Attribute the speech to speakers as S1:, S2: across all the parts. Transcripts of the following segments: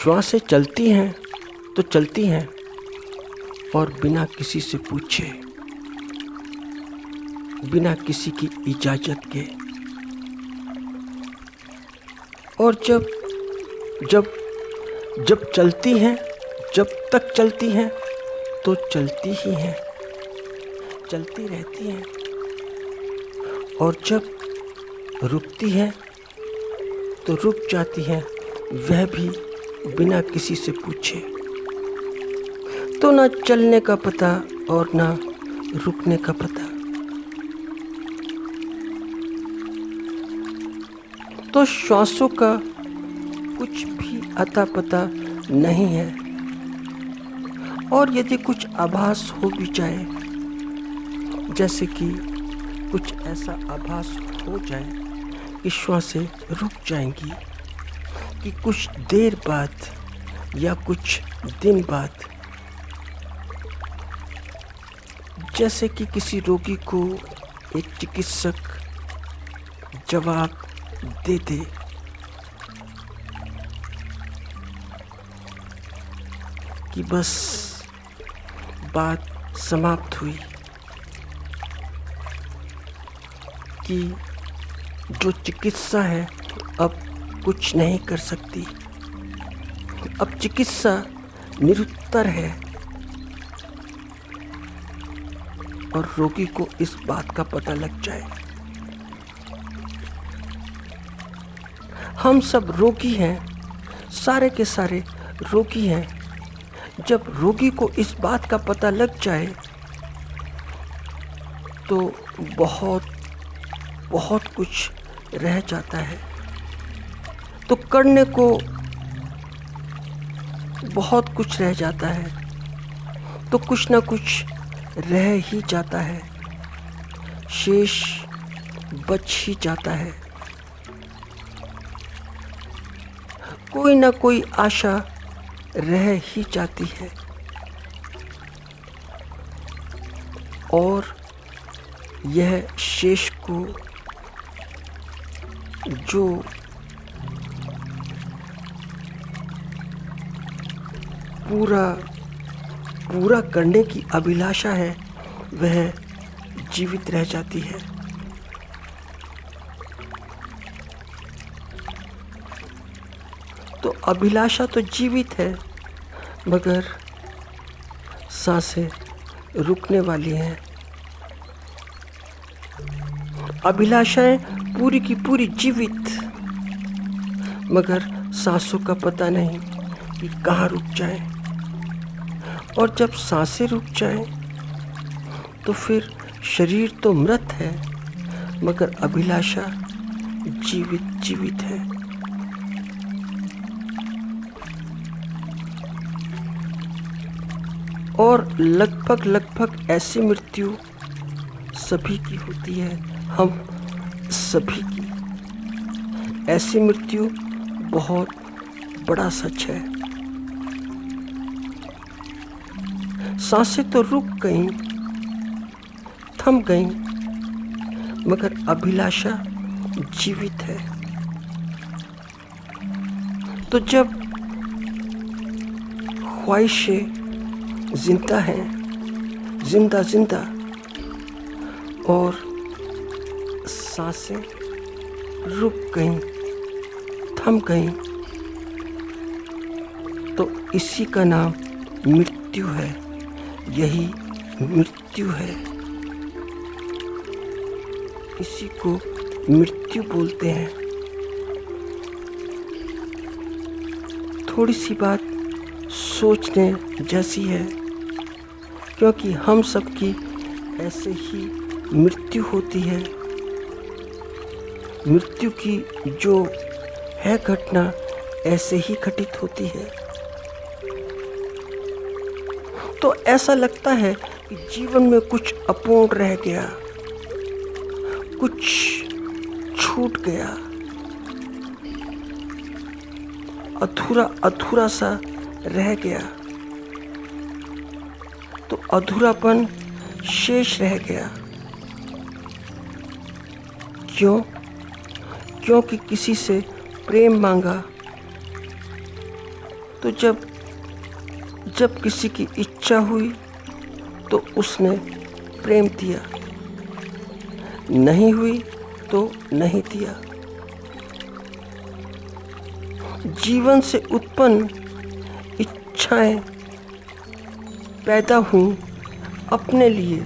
S1: श्वासें चलती हैं तो चलती हैं और बिना किसी से पूछे, बिना किसी की इजाज़त के। और जब जब जब चलती हैं, जब तक चलती हैं तो चलती ही हैं, चलती रहती हैं। और जब रुकती हैं तो रुक जाती हैं, वह भी बिना किसी से पूछे। तो ना चलने का पता और ना रुकने का पता। तो श्वासों का कुछ भी अता पता नहीं है। और यदि कुछ आभास हो भी जाए, जैसे कि कुछ ऐसा आभास हो जाए कि श्वासें रुक जाएंगी, कि कुछ देर बाद या कुछ दिन बाद, जैसे कि किसी रोगी को एक चिकित्सक जवाब दे दे कि बस बात समाप्त हुई, कि जो चिकित्सा है अब कुछ नहीं कर सकती, अब चिकित्सा निरुत्तर है। और रोगी को इस बात का पता लग जाए। हम सब रोगी हैं, सारे के सारे रोगी हैं। जब रोगी को इस बात का पता लग जाए तो बहुत बहुत कुछ रह जाता है। तो करने को बहुत कुछ रह जाता है, तो कुछ ना कुछ रह ही जाता है, शेष बच ही जाता है। कोई ना कोई आशा रह ही जाती है। और यह शेष को जो पूरा करने की अभिलाषा है, वह जीवित रह जाती है। तो अभिलाषा तो जीवित है, मगर सांसें रुकने वाली हैं। अभिलाषाएं पूरी की पूरी जीवित, मगर सांसों का पता नहीं कि कहाँ रुक जाए। और जब सांसें रुक जाए तो फिर शरीर तो मृत है, मगर अभिलाषा जीवित है। और लगभग ऐसी मृत्यु सभी की होती है, हम सभी की। ऐसी मृत्यु बहुत बड़ा सच है। सांसें तो रुक गईं, थम गईं, मगर अभिलाषा जीवित है। तो जब ख्वाहिशें जिंदा हैं, जिंदा और सांसें रुक गईं, थम गईं, तो इसी का नाम मृत्यु है। यही मृत्यु है, इसी को मृत्यु बोलते हैं। थोड़ी सी बात सोचने जैसी है, क्योंकि हम सबकी ऐसे ही मृत्यु होती है। मृत्यु की जो है घटना ऐसे ही घटित होती है। तो ऐसा लगता है कि जीवन में कुछ अपूर्ण रह गया, कुछ छूट गया, अधूरा सा रह गया। तो अधूरापन शेष रह गया। क्यों? क्योंकि किसी से प्रेम मांगा, तो जब जब किसी की इच्छा हुई तो उसने प्रेम दिया, नहीं हुई तो नहीं दिया। जीवन से उत्पन्न इच्छाएं पैदा हुई अपने लिए,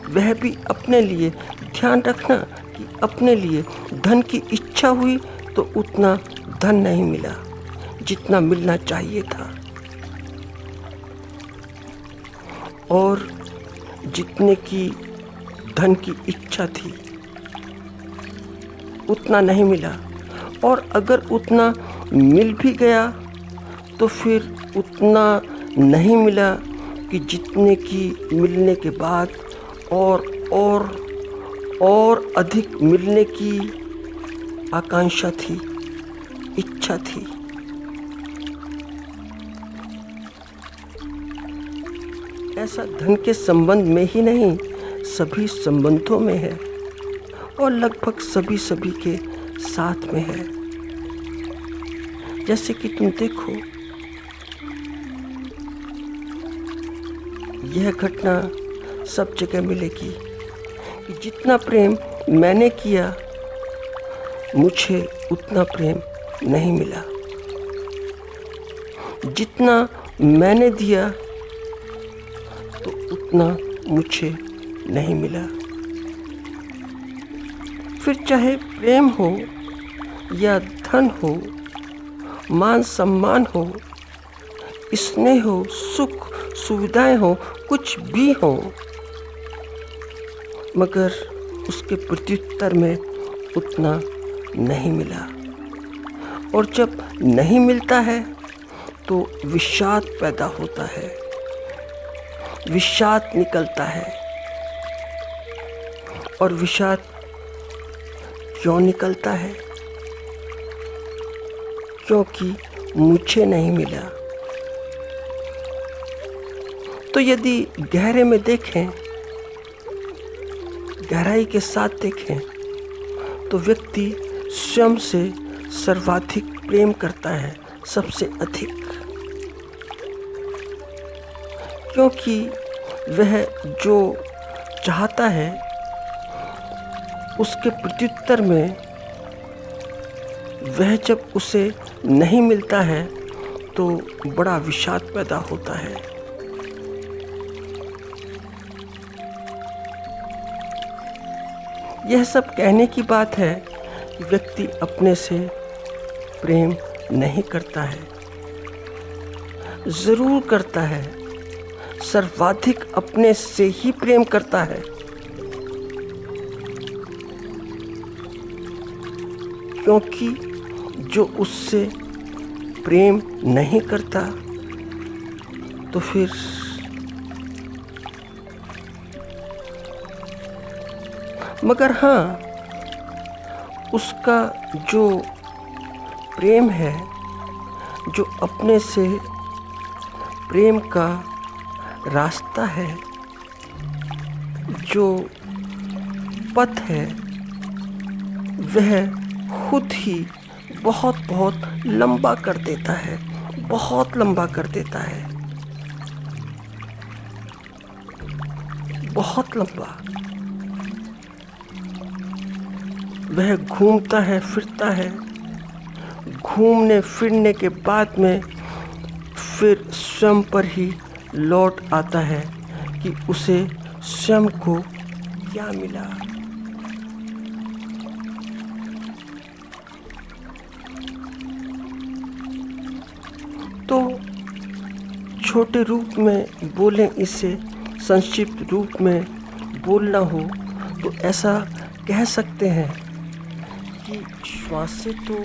S1: वह भी अपने लिए। ध्यान रखना कि अपने लिए। धन की इच्छा हुई तो उतना धन नहीं मिला जितना मिलना चाहिए था, और जितने की धन की इच्छा थी उतना नहीं मिला, और अगर उतना मिल भी गया तो फिर उतना नहीं मिला कि जितने की मिलने के बाद और अधिक मिलने की आकांक्षा थी, इच्छा थी। ऐसा धन के संबंध में ही नहीं, सभी संबंधों में है, और लगभग सभी के साथ में है। जैसे कि तुम देखो, यह घटना सब जगह मिलेगी कि जितना प्रेम मैंने किया मुझे उतना प्रेम नहीं मिला, जितना मैंने दिया तो उतना मुझे नहीं मिला। फिर चाहे प्रेम हो या धन हो, मान सम्मान हो, स्नेह हो, सुख सुविधाएं हो, कुछ भी हो, मगर उसके प्रत्युत्तर में उतना नहीं मिला। और जब नहीं मिलता है तो विषाद पैदा होता है, विषाद निकलता है। और विषाद क्यों निकलता है? क्योंकि मुझे नहीं मिला। तो यदि गहरे में देखें, गहराई के साथ देखें, तो व्यक्ति स्वयं से सर्वाधिक प्रेम करता है, सबसे अधिक, क्योंकि वह जो चाहता है उसके प्रत्युत्तर में वह जब उसे नहीं मिलता है तो बड़ा विषाद पैदा होता है। यह सब कहने की बात है कि व्यक्ति अपने से प्रेम नहीं करता है, जरूर करता है, सर्वाधिक अपने से ही प्रेम करता है, क्योंकि जो उससे प्रेम नहीं करता तो फिर मगर हाँ, उसका जो प्रेम है, जो अपने से प्रेम का रास्ता है, जो पथ है, वह खुद ही बहुत बहुत लंबा कर देता है, बहुत लंबा कर देता है, बहुत लंबा। वह घूमता है, फिरता है, घूमने फिरने के बाद में फिर स्वयं पर ही लौट आता है कि उसे स्वयं को क्या मिला। तो छोटे रूप में बोलें, इसे संक्षिप्त रूप में बोलना हो तो ऐसा कह सकते हैं कि श्वासें तो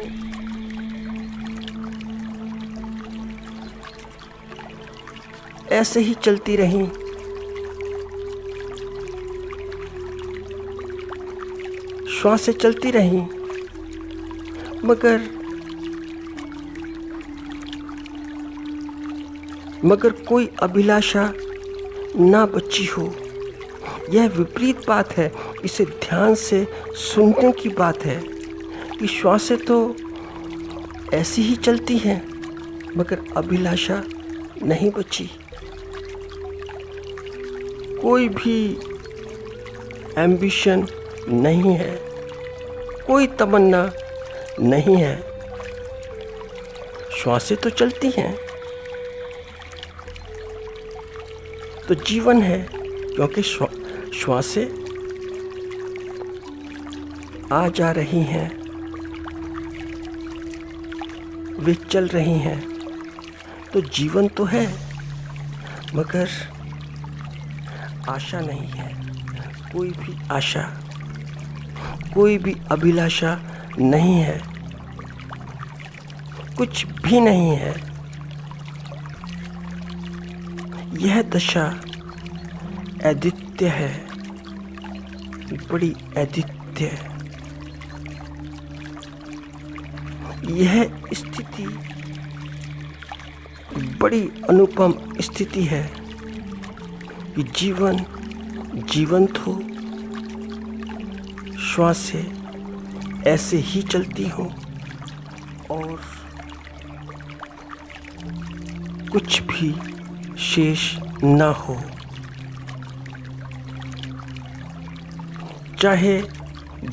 S1: ऐसे ही चलती रहीं, श्वासें चलती रहीं, मगर कोई अभिलाषा ना बची हो। यह विपरीत बात है, इसे ध्यान से सुनने की बात है कि श्वासें तो ऐसी ही चलती हैं, मगर अभिलाषा नहीं बची। कोई भी एम्बिशन नहीं है, कोई तमन्ना नहीं है। श्वासें तो चलती हैं तो जीवन है, क्योंकि श्वासें आ जा रही हैं, वे चल रही हैं, तो जीवन तो है, मगर आशा नहीं है। कोई भी आशा, कोई भी अभिलाषा नहीं है, कुछ भी नहीं है। यह दशा अद्वितीय है, बड़ी अद्वितीय। यह स्थिति बड़ी अनुपम स्थिति है कि जीवन जीवंत हो, श्वासें ऐसे ही चलती हो और कुछ भी शेष न हो। चाहे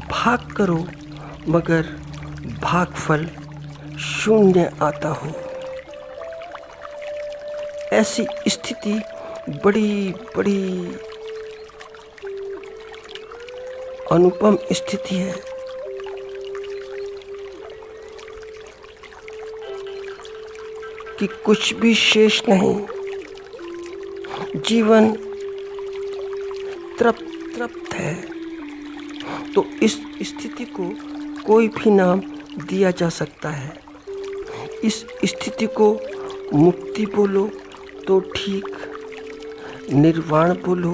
S1: भाग करो मगर भागफल शून्य आता हो। ऐसी स्थिति बड़ी बड़ी अनुपम स्थिति है। कि कुछ भी शेष नहीं, जीवन तृप्त है। तो इस स्थिति को कोई भी नाम दिया जा सकता है। इस स्थिति को मुक्ति बोलो तो ठीक, निर्वाण बोलो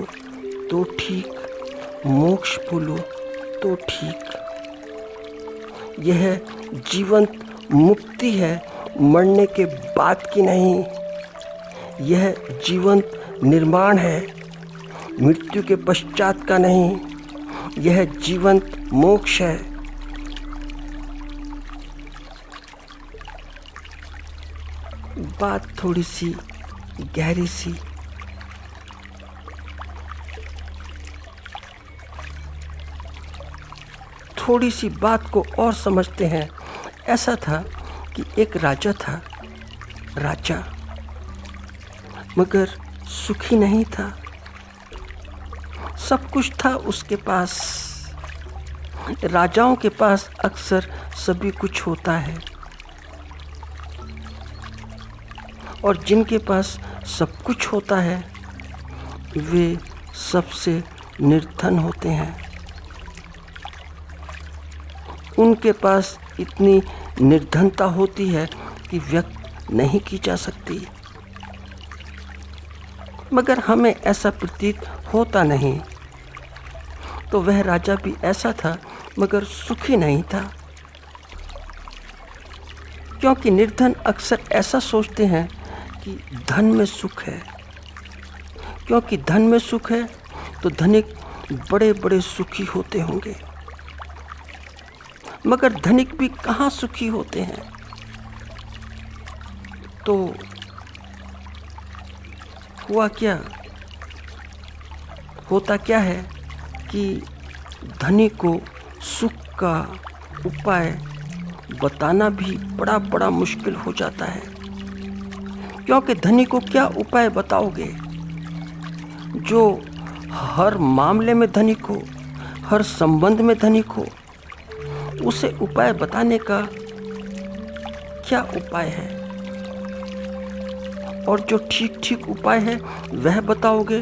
S1: तो ठीक, मोक्ष बोलो तो ठीक। यह जीवंत मुक्ति है, मरने के बाद की नहीं। यह जीवंत निर्माण है, मृत्यु के पश्चात का नहीं। यह जीवंत मोक्ष है। बात थोड़ी सी गहरी सी। थोड़ी सी बात को और समझते हैं। ऐसा था कि एक राजा था, राजा मगर सुखी नहीं था। सब कुछ था उसके पास। राजाओं के पास अक्सर सभी कुछ होता है और जिनके पास सब कुछ होता है वे सबसे निर्धन होते हैं। उनके पास इतनी निर्धनता होती है कि व्यक्त नहीं की जा सकती। मगर हमें ऐसा प्रतीत होता नहीं। तो वह राजा भी ऐसा था मगर सुखी नहीं था, क्योंकि निर्धन अक्सर ऐसा सोचते हैं कि धन में सुख है। क्योंकि धन में सुख है तो धनिक बड़े बड़े सुखी होते होंगे। मगर धनिक भी कहाँ सुखी होते हैं। तो हुआ क्या, होता क्या है कि धनिक को सुख का उपाय बताना भी बड़ा बड़ा मुश्किल हो जाता है। क्योंकि धनिक को क्या उपाय बताओगे। जो हर मामले में धनिक हो, हर संबंध में धनिक हो, उसे उपाय बताने का क्या उपाय है। और जो ठीक ठीक उपाय है वह बताओगे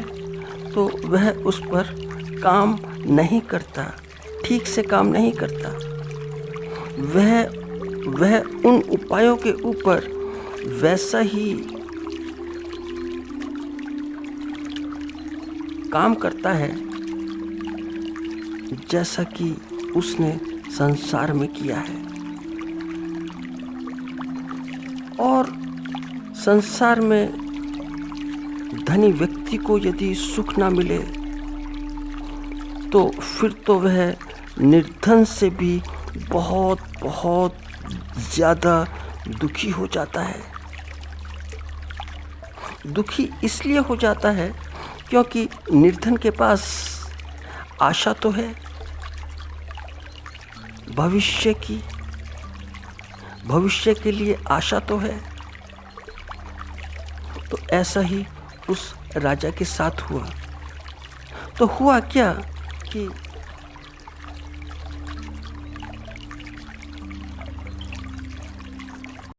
S1: तो वह उस पर काम नहीं करता, ठीक से काम नहीं करता। वह उन उपायों के ऊपर वैसा ही काम करता है जैसा कि उसने संसार में किया है। और संसार में धनी व्यक्ति को यदि सुख ना मिले तो फिर तो वह निर्धन से भी बहुत बहुत ज़्यादा दुखी हो जाता है। दुखी इसलिए हो जाता है क्योंकि निर्धन के पास आशा तो है भविष्य की, भविष्य के लिए आशा तो है। तो ऐसा ही उस राजा के साथ हुआ। तो हुआ क्या कि